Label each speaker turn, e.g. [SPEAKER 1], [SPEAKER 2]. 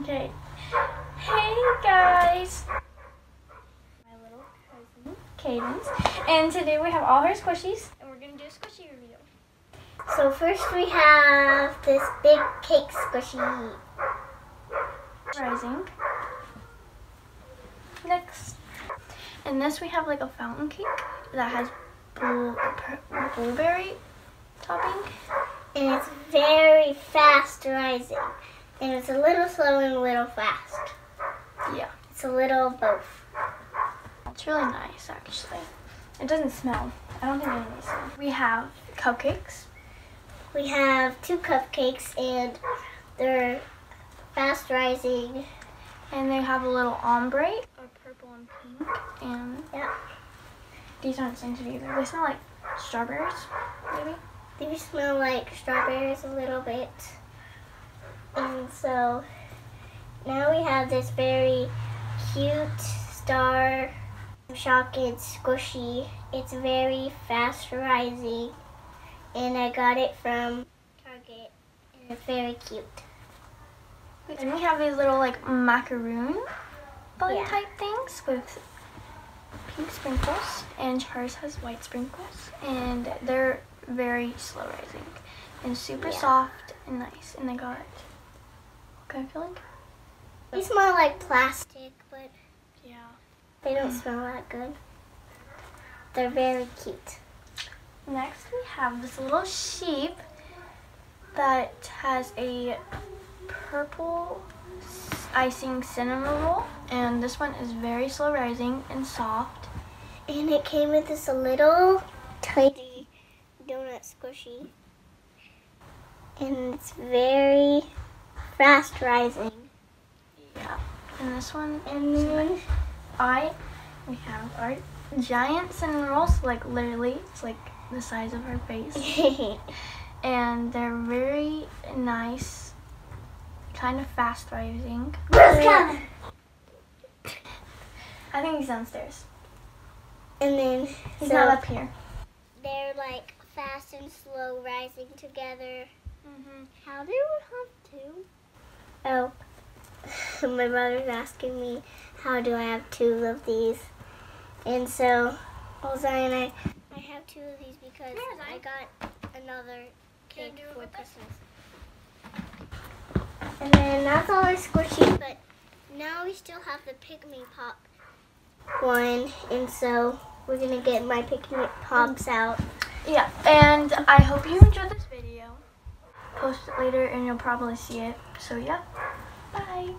[SPEAKER 1] Okay. Hey guys! My little cousin, Cadence. And today we have all her squishies, and we're going to do a squishy review.
[SPEAKER 2] So first we have this big cake squishy.
[SPEAKER 1] Rising. Next. And this we have like a fountain cake that has blueberry topping.
[SPEAKER 2] And it's very fast rising. And it's a little slow and a little fast.
[SPEAKER 1] Yeah.
[SPEAKER 2] It's a little both.
[SPEAKER 1] It's really nice actually. It doesn't smell. I don't think any smell. We have cupcakes.
[SPEAKER 2] We have 2 cupcakes and they're fast rising.
[SPEAKER 1] And they have a little ombre of purple and pink. And
[SPEAKER 2] yeah,
[SPEAKER 1] these aren't scented either. They smell like strawberries, maybe.
[SPEAKER 2] They smell like strawberries a little bit. And so now we have this very cute star chocolate squishy. It's very fast rising. And I got it from Target. And it's very cute.
[SPEAKER 1] Then we have these little like macaroon bun
[SPEAKER 2] Yeah.
[SPEAKER 1] type things with pink sprinkles, and hers has white sprinkles, and they're very slow rising and super soft and nice. And they got what kind of feeling?
[SPEAKER 2] They smell like plastic, but
[SPEAKER 1] Yeah.
[SPEAKER 2] they don't smell that good. They're very cute.
[SPEAKER 1] Next we have this little sheep that has a purple icing cinnamon roll, and this one is very slow rising and soft.
[SPEAKER 2] And it came with this little tiny donut squishy. And it's very fast rising.
[SPEAKER 1] Yeah. And this one,
[SPEAKER 2] And then
[SPEAKER 1] we have our giant cinnamon rolls, like literally it's like the size of her face. And they're very nice, kind of fast rising. I think he's downstairs.
[SPEAKER 2] And then
[SPEAKER 1] He's not up here.
[SPEAKER 2] they're like fast and slow rising together.
[SPEAKER 1] Mm-hmm.
[SPEAKER 2] How do you have 2? Oh, my brother's asking me how do I have 2 of these. And so, Zion, I have 2 of these because I got another cake for Christmas. And then that's all our squishy, but now we still have the Pygmy Pop one. And so we're going to get my Pygmy Pops out.
[SPEAKER 1] Yeah, and I hope you enjoyed this video. Post it later and you'll probably see it. So yeah, bye.